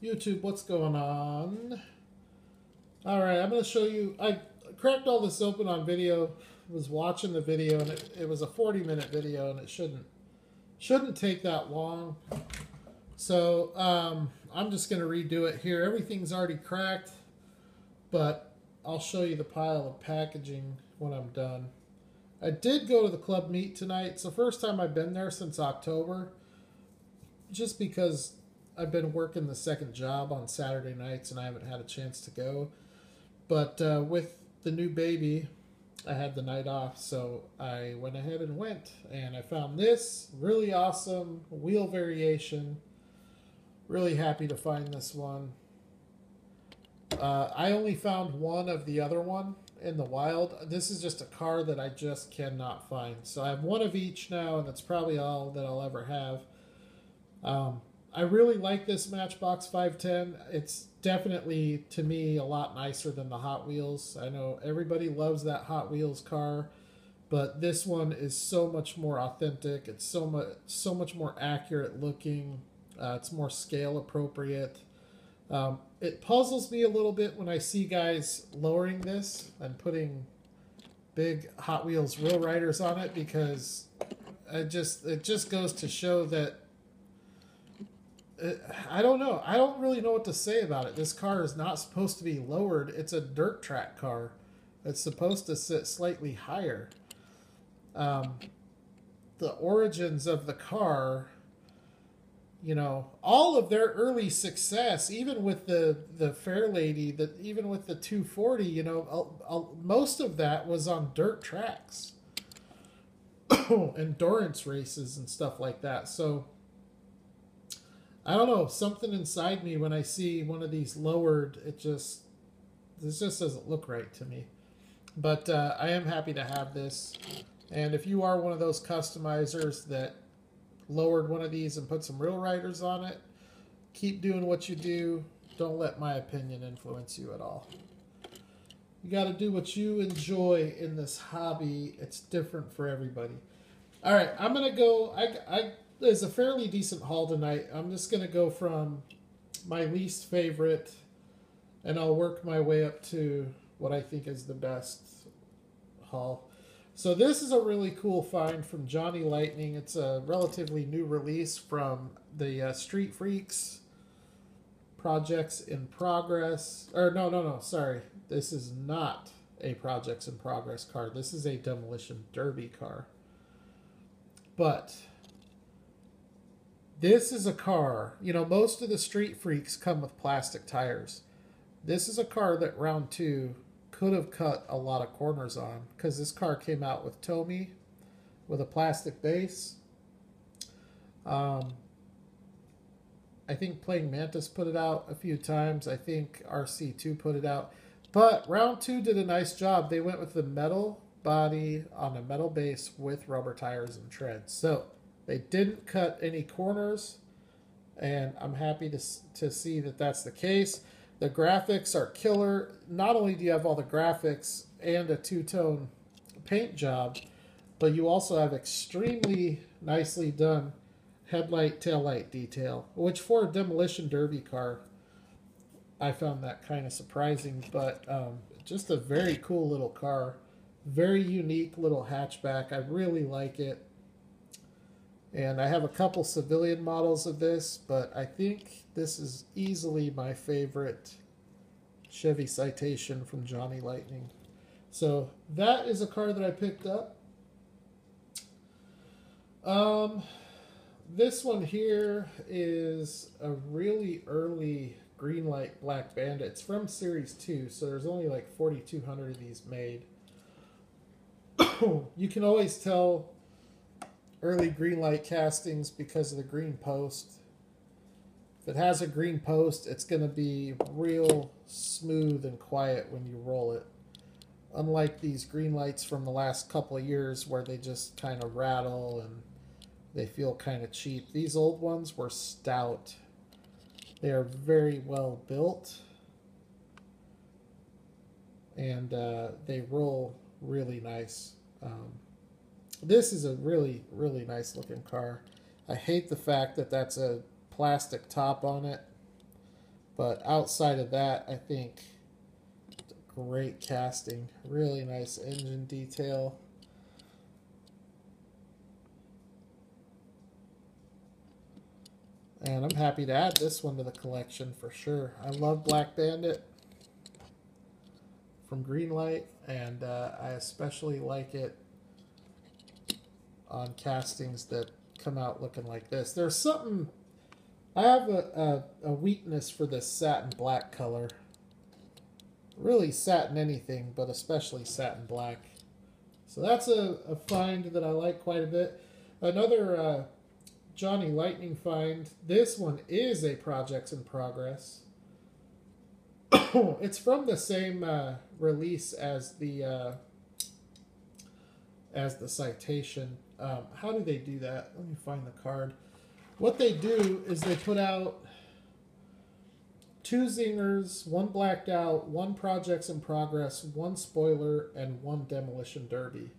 YouTube, what's going on? Alright, I'm going to show you. I cracked all this open on video, was watching the video, and it was a 40-minute video, and it shouldn't take that long. So I'm just going to redo it here. Everything's already cracked, but I'll show you the pile of packaging when I'm done. I did go to the club meet tonight. It's the first time I've been there since October, just because I've been working the second job on Saturday nights and I haven't had a chance to go. But with the new baby, I had the night off, so I went ahead and went. And I found this really awesome wheel variation. Really happy to find this one. I only found one of the other one in the wild. This is just a car that I just cannot find. So I have one of each now, and that's probably all that I'll ever have. I really like this Matchbox 510. It's definitely, to me, a lot nicer than the Hot Wheels. I know everybody loves that Hot Wheels car, but this one is so much more authentic. It's so much more accurate looking. It's more scale appropriate. It puzzles me a little bit when I see guys lowering this and putting big Hot Wheels Real Riders on it, because it just goes to show that I don't know. I don't really know what to say about it. This car is not supposed to be lowered. It's a dirt track car. It's supposed to sit slightly higher. The origins of the car, you know, all of their early success, even with the Fairlady, even with the 240, you know, most of that was on dirt tracks, endurance races and stuff like that. So I don't know, something inside me when I see one of these lowered, this just doesn't look right to me. But I am happy to have this. And if you are one of those customizers that lowered one of these and put some Real Riders on it, keep doing what you do. Don't let my opinion influence you at all. You got to do what you enjoy in this hobby. It's different for everybody. All right, I'm going to go. It's a fairly decent haul tonight. I'm just going to go from my least favorite, and I'll work my way up to what I think is the best haul. So this is a really cool find from Johnny Lightning. It's a relatively new release from the Street Freaks Projects in Progress. Or no, sorry. This is not a Projects in Progress car. This is a Demolition Derby car. But this is a car, you know, most of the Street Freaks come with plastic tires. This is a car that round two could have cut a lot of corners on, because this car came out with Tomei with a plastic base. I think Playing Mantis put it out a few times. I think RC2 put it out. But round two did a nice job. They went with the metal body on a metal base with rubber tires and treads. So they didn't cut any corners, and I'm happy to see that that's the case. The graphics are killer. Not only do you have all the graphics and a two-tone paint job, but you also have extremely nicely done headlight, taillight detail, which for a Demolition Derby car, I found that kind of surprising, but just a very cool little car. Very unique little hatchback. I really like it. And I have a couple civilian models of this, but I think this is easily my favorite Chevy Citation from Johnny Lightning. So that is a car that I picked up. This one here is a really early Greenlight Black Bandit. It's from Series 2, so there's only like 4,200 of these made. You can always tell early Greenlight castings because of the green post. If it has a green post, it's going to be real smooth and quiet when you roll it. Unlike these Greenlights from the last couple of years where they just kind of rattle and they feel kind of cheap. These old ones were stout. They are very well built, and they roll really nice. This is a really, really nice looking car. I hate the fact that that's a plastic top on it. But outside of that, I think it's a great casting. Really nice engine detail. And I'm happy to add this one to the collection for sure. I love Black Bandit from Greenlight, and I especially like it on castings that come out looking like this. There's something... I have a weakness for this satin black color. Really satin anything, but especially satin black. So that's a find that I like quite a bit. Another Johnny Lightning find. This one is a projects in progress. It's from the same release as the Citation. How do they do that? Let me find the card. What they do is they put out 2 zingers, 1 blacked out, 1 projects in progress, 1 spoiler, and 1 demolition derby.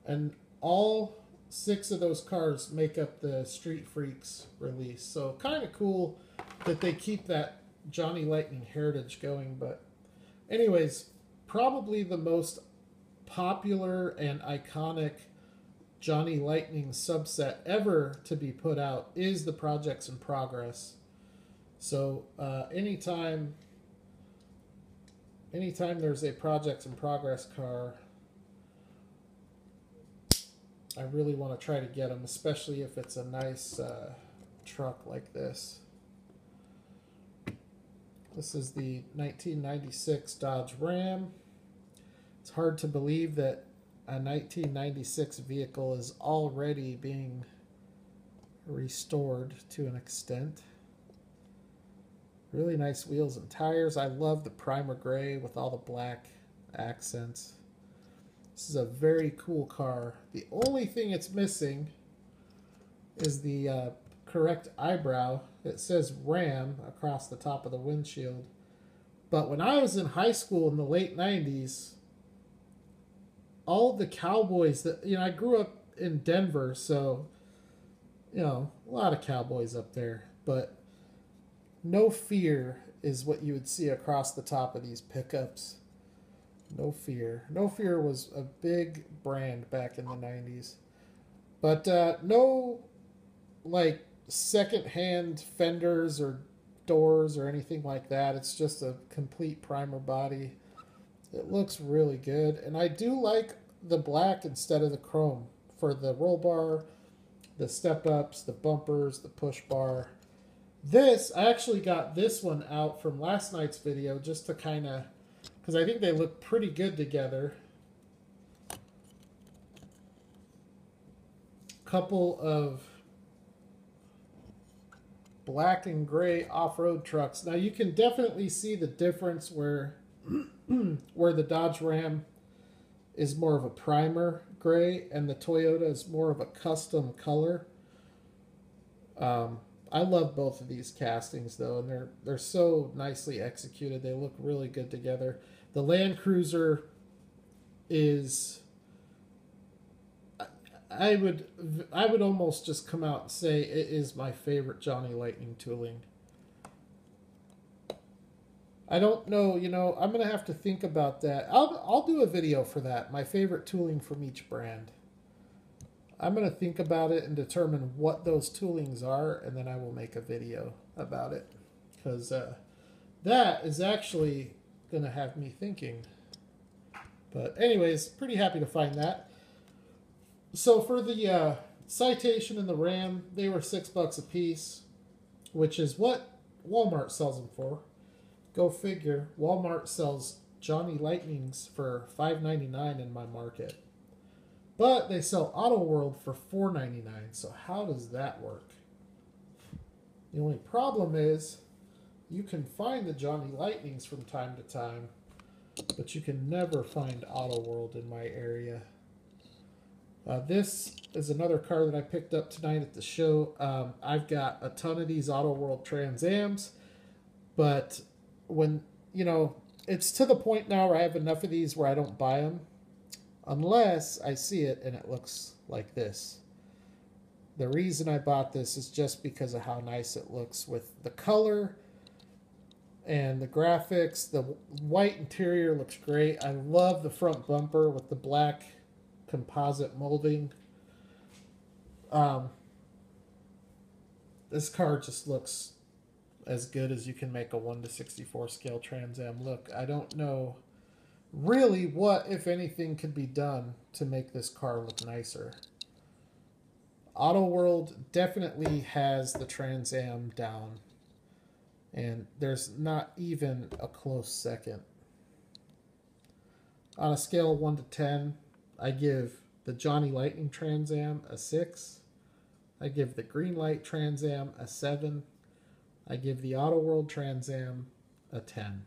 And all 6 of those cars make up the Street Freaks release. So kind of cool that they keep that Johnny Lightning heritage going. But anyways, probably the most popular and iconic Johnny Lightning subset ever to be put out is the projects in progress. So anytime there's a projects in progress car, I really want to try to get them, especially if it's a nice truck like this. This is the 1996 Dodge Ram. It's hard to believe that a 1996 vehicle is already being restored to an extent. Really nice wheels and tires. I love the primer gray with all the black accents. This is a very cool car. The only thing it's missing is the correct eyebrow. It says Ram across the top of the windshield. But when I was in high school in the late 90s, all the cowboys that, I grew up in Denver, so, a lot of cowboys up there. But No Fear is what you would see across the top of these pickups. No Fear. No Fear was a big brand back in the 90s. But no, like, second-hand fenders or doors or anything like that. It's just a complete primer body. It looks really good. And I do like the black instead of the chrome for the roll bar, the step-ups, the bumpers, the push bar. I actually got this one out from last night's video just to kind of, because I think they look pretty good together. Couple of black and gray off-road trucks. Now you can definitely see the difference where the Dodge Ram is more of a primer gray and the Toyota is more of a custom color. I love both of these castings though, and they're so nicely executed. They look really good together. The Land Cruiser is, I would almost just come out and say it is my favorite Johnny Lightning tooling. I don't know, I'm going to have to think about that. I'll do a video for that, my favorite tooling from each brand. I'm going to think about it and determine what those toolings are, and then I will make a video about it. Because that is actually going to have me thinking. But anyways, pretty happy to find that. So for the Citation and the Ram, they were $6 a piece, which is what Walmart sells them for. Go figure. Walmart sells Johnny Lightnings for $5.99 in my market. But they sell Auto World for $4.99. So how does that work? The only problem is you can find the Johnny Lightnings from time to time, but you can never find Auto World in my area. This is another car that I picked up tonight at the show. I've got a ton of these Auto World Trans Ams, but when, it's to the point now where I have enough of these where I don't buy them unless I see it and it looks like this. The reason I bought this is just because of how nice it looks with the color And the graphics, the white interior looks great. I love the front bumper with the black composite molding. This car just looks as good as you can make a 1:64 scale Trans Am look. I don't know really what, if anything, could be done to make this car look nicer. Auto World definitely has the Trans Am down, and there's not even a close second. On a scale of 1 to 10, I give the Johnny Lightning Trans Am a 6. I give the Greenlight Trans Am a 7. I give the Auto World Trans Am a 10.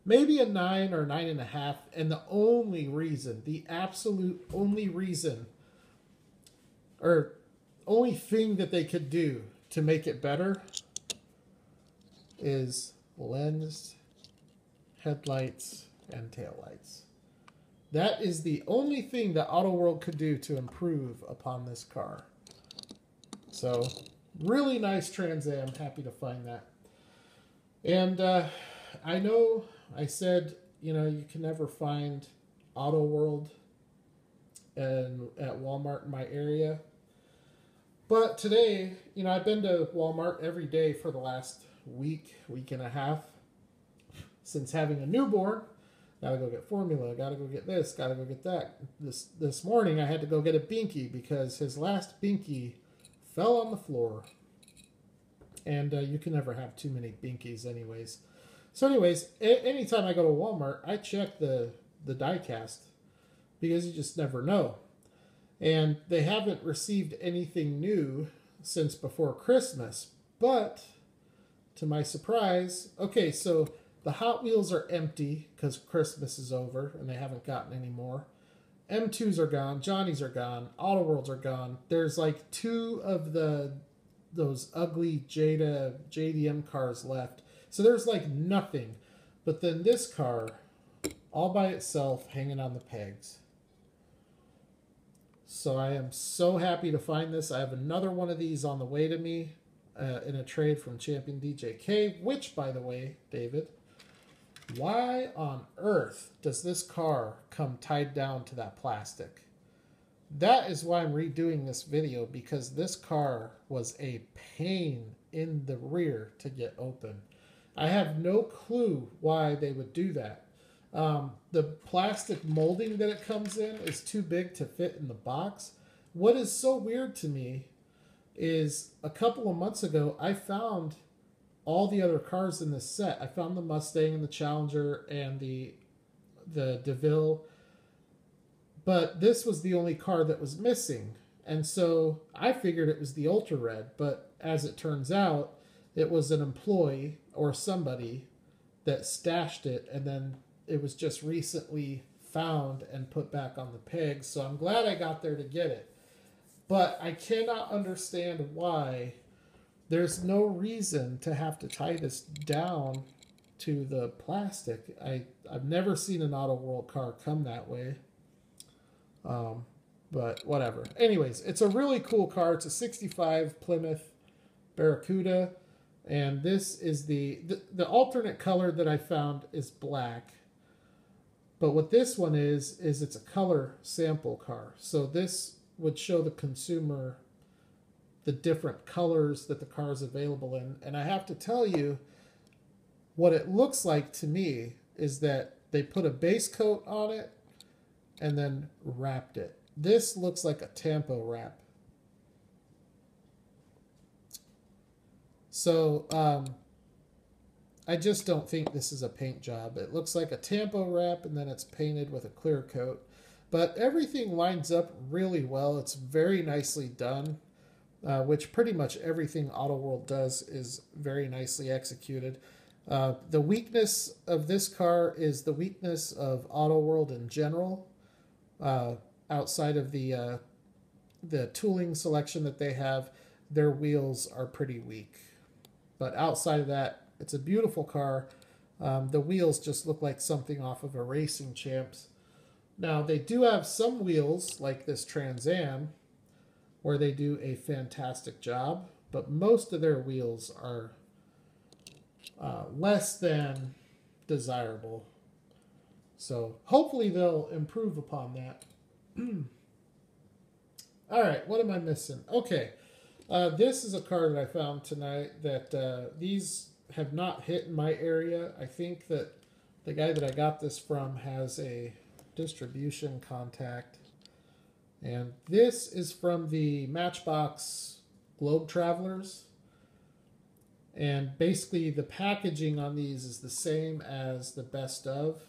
Maybe a 9 or 9.5. And the only reason, the absolute only reason, or only thing that they could do to make it better is lens, headlights, and taillights. That is the only thing that Auto World could do to improve upon this car. So, really nice Trans Am. Happy to find that. And I know I said, you know, you can never find Auto World at Walmart in my area. But today, you know, I've been to Walmart every day for the last week and a half since having a newborn. Gotta go get formula, gotta go get this, gotta go get that. This morning I had to go get a binky because his last binky fell on the floor. And you can never have too many binkies anyways. So anyways, anytime I go to Walmart, I check the die-cast because you just never know. And they haven't received anything new since before Christmas. But, to my surprise, okay, so the Hot Wheels are empty because Christmas is over and they haven't gotten any more. M2s are gone, Johnny's are gone, Auto Worlds are gone. There's like 2 of those ugly JDM cars left. So there's like nothing. But then this car, all by itself, hanging on the pegs. So I am so happy to find this. I have another one of these on the way to me in a trade from Champion DJK, which, by the way, David, why on earth does this car come tied down to that plastic? That is why I'm redoing this video, because this car was a pain in the rear to get open. I have no clue why they would do that. The plastic molding that it comes in is too big to fit in the box. What is so weird to me is a couple of months ago, I found all the other cars in this set. I found the Mustang and the Challenger and the DeVille. But this was the only car that was missing. And so I figured it was the Ultra Red. But as it turns out, it was an employee or somebody that stashed it, and then it was just recently found and put back on the pegs. So I'm glad I got there to get it. But I cannot understand why there's no reason to have to tie this down to the plastic. I've never seen an Auto World car come that way. But whatever. Anyways, it's a really cool car. It's a 65 Plymouth Barracuda. And this is the alternate color that I found is black. But what this one is it's a color sample car. So this would show the consumer the different colors that the car is available in. And I have to tell you, what it looks like to me is that they put a base coat on it and then wrapped it. This looks like a Tampo wrap. So I just don't think this is a paint job. It looks like a Tampo wrap and then it's painted with a clear coat. But everything lines up really well. It's very nicely done, which pretty much everything Auto World does is very nicely executed. The weakness of this car is the weakness of Auto World in general. Outside of the tooling selection that they have, their wheels are pretty weak. But outside of that, it's a beautiful car. The wheels just look like something off of a Racing Champs. Now, they do have some wheels, like this Trans Am, where they do a fantastic job. But most of their wheels are less than desirable. So hopefully they'll improve upon that. All right, what am I missing? Okay, this is a car that I found tonight that these have not hit in my area. I think that the guy that I got this from has a distribution contact. And this is from the Matchbox Globe Travelers. And basically the packaging on these is the same as the best of.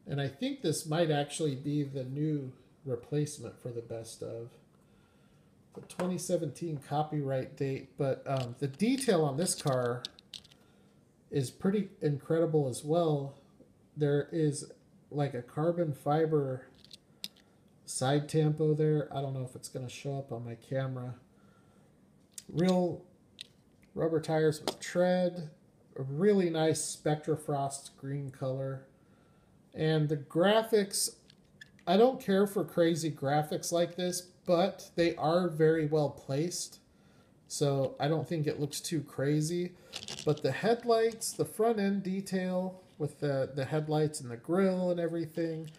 And I think this might actually be the new replacement for the best of. The 2017 copyright date. But the detail on this car is pretty incredible as well. There is like a carbon fiber side tampo there. I don't know if it's going to show up on my camera. Real rubber tires with tread. A really nice Spectra Frost green color. And the graphics, I don't care for crazy graphics like this, but they are very well placed. So I don't think it looks too crazy. But the headlights, the front end detail with the headlights and the grille and everything,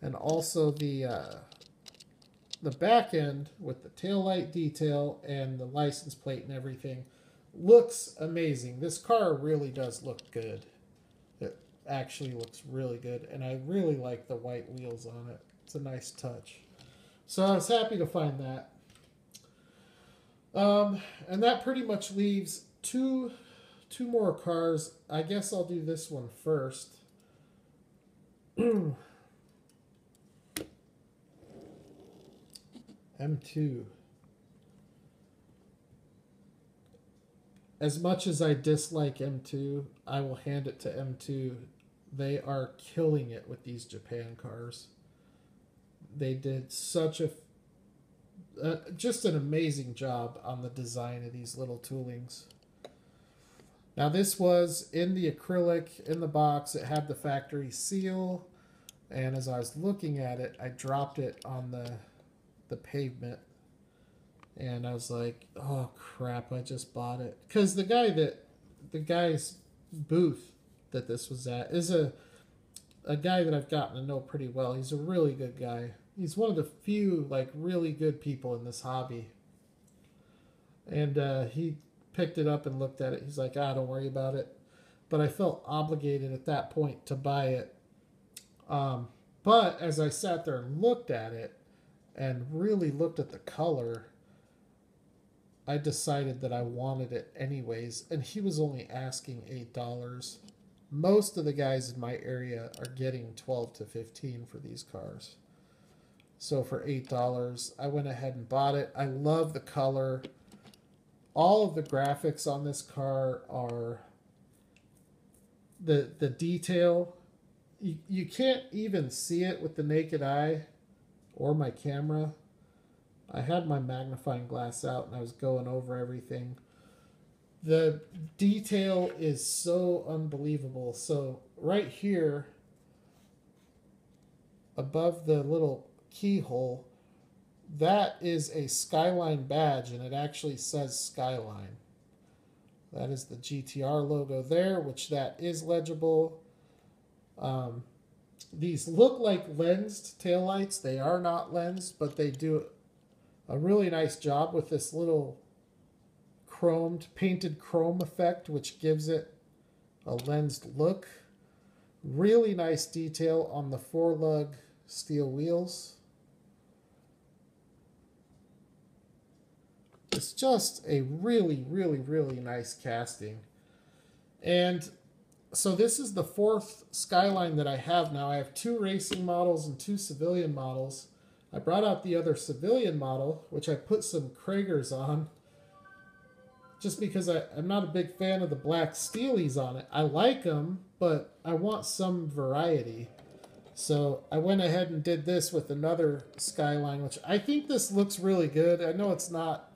and also the back end with the taillight detail and the license plate and everything looks amazing. This car really does look good. It actually looks really good, and I really like the white wheels on it. It's a nice touch. So I was happy to find that. And that pretty much leaves two more cars. I guess I'll do this one first. M2. As much as I dislike M2, I will hand it to M2. They are killing it with these Japan cars. They did such just an amazing job on the design of these little toolings. Now this was in the acrylic, in the box. It had the factory seal. And as I was looking at it, I dropped it on the pavement. And I was like, oh crap, I just bought it. Because the guy's booth that this was at is a guy that I've gotten to know pretty well. He's a really good guy. He's one of the few like really good people in this hobby. And he picked it up and looked at it. He's like, don't worry about it. But I felt obligated at that point to buy it. But as I sat there and looked at it and really looked at the color, I decided that I wanted it anyways. And he was only asking $8. Most of the guys in my area are getting $12 to $15 for these cars. So for $8, I went ahead and bought it. I love the color. All of the graphics on this car are the detail. You can't even see it with the naked eye or my camera. I had my magnifying glass out and I was going over everything. The detail is so unbelievable. So right here, above the little keyhole, that is a Skyline badge, and it actually says Skyline. That is the GTR logo there, which that is legible. These look like lensed taillights. They are not lensed, but they do a really nice job with this little painted chrome effect, which gives it a lensed look. Really nice detail on the 4-lug steel wheels. It's just a really, really, really nice casting. And so this is the 4th Skyline that I have now. I have 2 racing models and 2 civilian models. I brought out the other civilian model, which I put some Kragers on, just because I'm not a big fan of the black steelies on it. I like them, but I want some variety. So I went ahead and did this with another Skyline, which I think this looks really good. I know it's not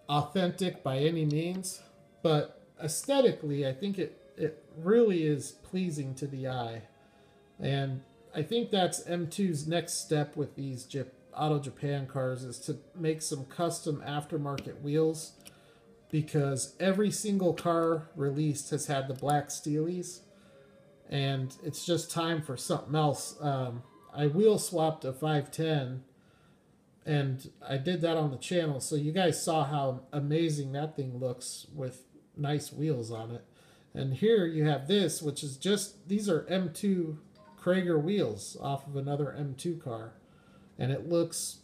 authentic by any means, but aesthetically I think it really is pleasing to the eye. And I think that's M2's next step with these Auto Japan cars, is to make some custom aftermarket wheels. because every single car released has had the black steelies, and it's just time for something else. I wheel swapped a 510, and I did that on the channel, so you guys saw how amazing that thing looks with nice wheels on it. And here you have this, which is just, these are M2 Krager wheels off of another M2 car, and it looks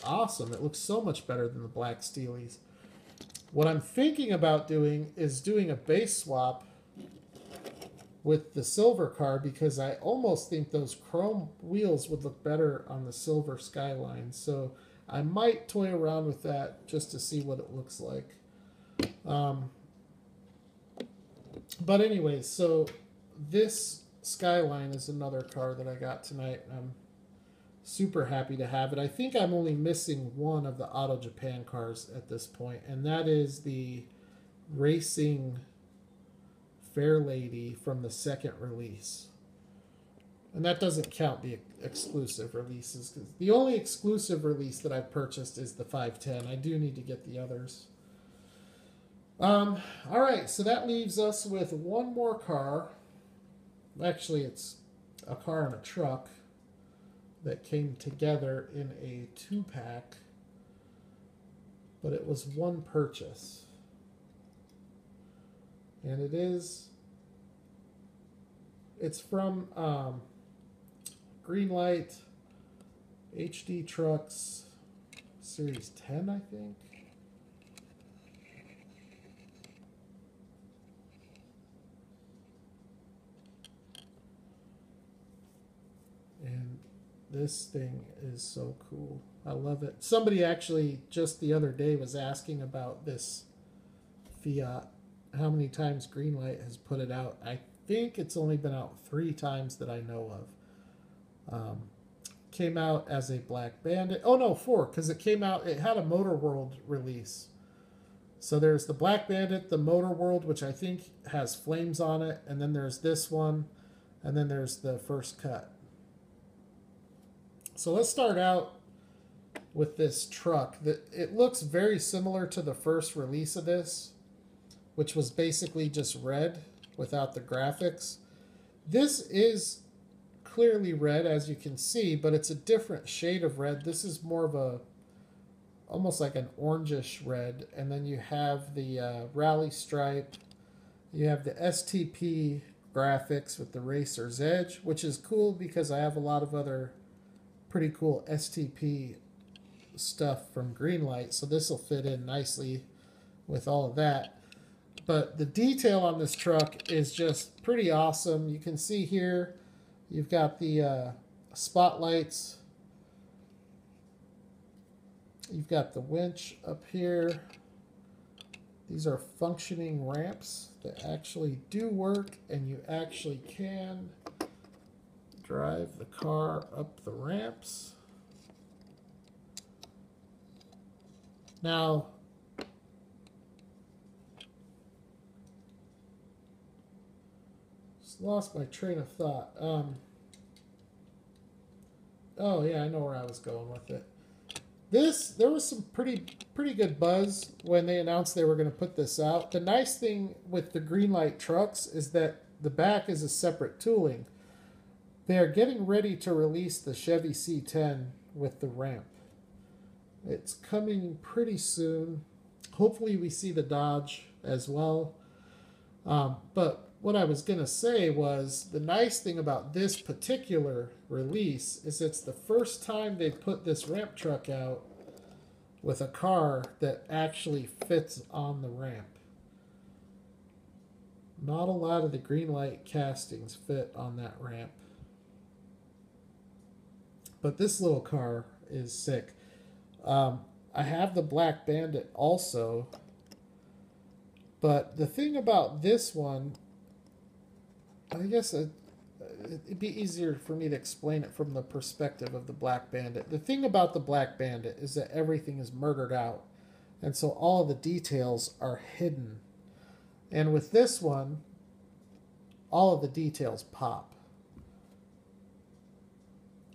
awesome. It looks so much better than the black steelies. What I'm thinking about doing is doing a base swap with the silver car, because I almost think those chrome wheels would look better on the silver Skyline. So I might toy around with that just to see what it looks like. But anyways, so this Skyline is another car that I got tonight. I'm super happy to have it. I think I'm only missing one of the Auto Japan cars at this point, and that is the Racing Fairlady from the second release. And that doesn't count the exclusive releases, because the only exclusive release that I've purchased is the 510. I do need to get the others. All right, so that leaves us with one more car. Actually, it's a car and a truck that came together in a 2-pack, but it was one purchase. And it's from Greenlight HD Trucks Series 10, I think. And this thing is so cool. I love it. Somebody actually just the other day was asking about this Fiat, how many times Greenlight has put it out. I think it's only been out 3 times that I know of. Came out as a Black Bandit. Oh no, 4, because it had a Motor World release. So there's the Black Bandit, the Motor World, which I think has flames on it, and then there's this one, and then there's the first cut. So let's start out with this truck. It looks very similar to the first release of this, which was basically just red without the graphics. This is clearly red, as you can see, but it's a different shade of red. This is more of almost like an orangish red. And then you have the rally stripe. You have the STP graphics with the Racer's Edge, which is cool because I have a lot of other pretty cool STP stuff from Greenlight, so this will fit in nicely with all of that. But the detail on this truck is just pretty awesome. You can see here you've got the spotlights, you've got the winch up here. These are functioning ramps that actually do work, and you actually can drive the car up the ramps. Now, just lost my train of thought. Oh yeah, I know where I was going with it. There was some pretty good buzz when they announced they were going to put this out. The nice thing with the Greenlight trucks is that the back is a separate tooling. They are getting ready to release the Chevy C10 with the ramp. It's coming pretty soon. Hopefully we see the Dodge as well. But what I was going to say was the nice thing about this particular release is it's the first time they put this ramp truck out with a car that actually fits on the ramp. Not a lot of the Greenlight castings fit on that ramp. But this little car is sick. I have the Black Bandit also. But the thing about this one, I guess it'd be easier for me to explain it from the perspective of the Black Bandit. The thing about the Black Bandit is that everything is murdered out. And so all of the details are hidden. And with this one, all of the details pop.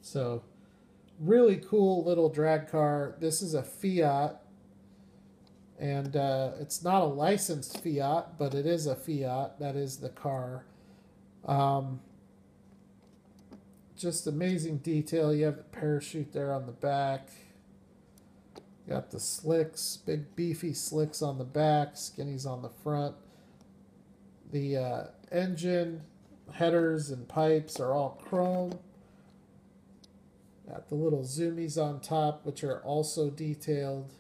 So, really cool little drag car. This is a Fiat. And it's not a licensed Fiat, but it is a Fiat. That is the car. Just amazing detail. You have the parachute there on the back. Got the slicks, big beefy slicks on the back, skinnies on the front. The engine, headers, and pipes are all chrome. Got the little zoomies on top, which are also detailed.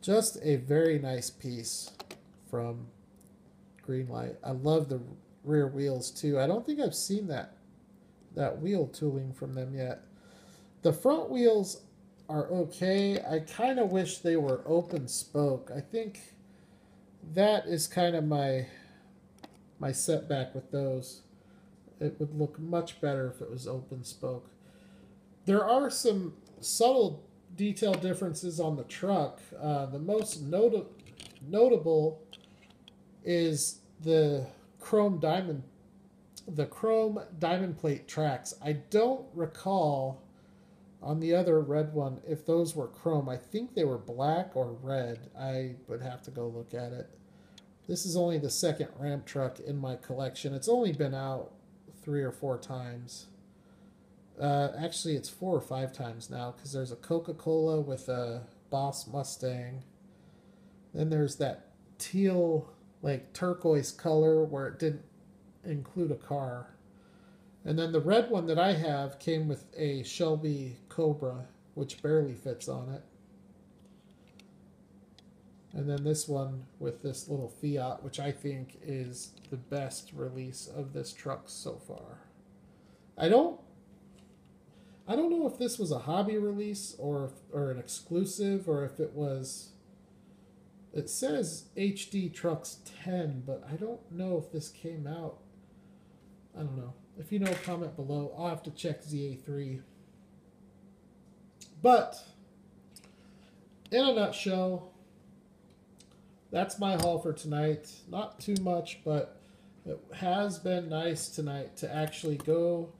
Just a very nice piece from Greenlight. I love the rear wheels too. I don't think I've seen that wheel tooling from them yet. The front wheels are okay. I kind of wish they were open spoke. I think that is kind of my setback with those. It would look much better if it was open spoke. There are some subtle detail differences on the truck. The most notable is the chrome diamond plate tracks. I don't recall on the other red one if those were chrome. I think they were black or red. I would have to go look at it. This is only the second Ram truck in my collection. It's only been out 3 or 4 times. Actually, it's 4 or 5 times now, because there's a Coca-Cola with a Boss Mustang. Then there's that teal, like turquoise color where it didn't include a car. And then the red one that I have came with a Shelby Cobra, which barely fits on it. And then this one with this little Fiat, which I think is the best release of this truck so far. I don't know if this was a hobby release or an exclusive, or if it was... It says HD Trucks 10, but I don't know if this came out. I don't know. If you know, comment below. I'll have to check ZA3. But, in a nutshell, that's my haul for tonight. Not too much, but it has been nice tonight to actually go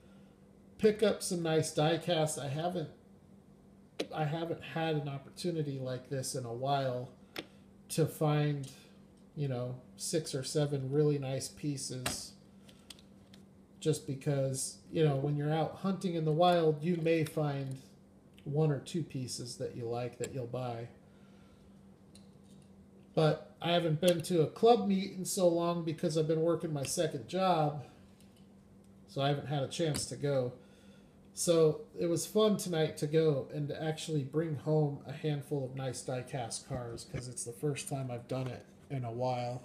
pick up some nice die-cast. I haven't had an opportunity like this in a while to find, 6 or 7 really nice pieces. Just because, when you're out hunting in the wild, you may find 1 or 2 pieces that you like that you'll buy. But I haven't been to a club meet in so long because I've been working my second job. So I haven't had a chance to go. So it was fun tonight to go and to actually bring home a handful of nice die-cast cars, because it's the first time I've done it in a while.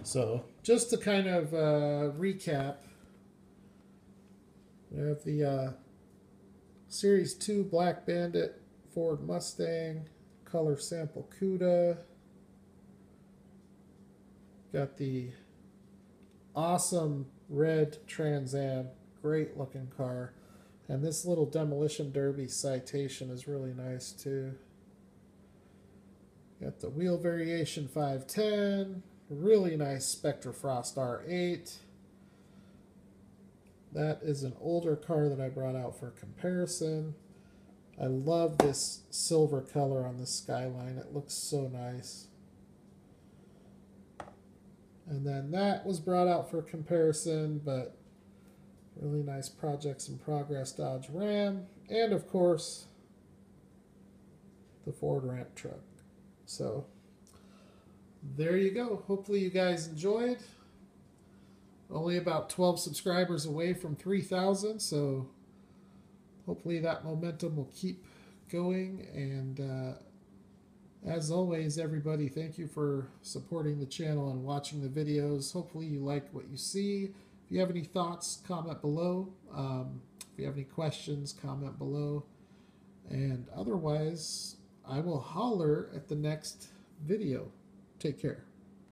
So just to kind of recap, we have the Series 2 Black Bandit Ford Mustang, color sample CUDA. Got the awesome red Trans Am, great looking car. And this little Demolition Derby Citation is really nice too. Got the wheel variation 510, really nice Spectra Frost R8. That is an older car that I brought out for comparison. I love this silver color on the Skyline. It looks so nice. And then that was brought out for comparison, but really nice Projects in Progress Dodge Ram. And of course, the Ford Ramp truck. So, there you go. Hopefully you guys enjoyed. Only about 12 subscribers away from 3,000, so hopefully that momentum will keep going. And as always, everybody, thank you for supporting the channel and watching the videos. Hopefully you like what you see. If you have any thoughts, comment below. If you have any questions, comment below. And otherwise, I will holler at the next video. Take care.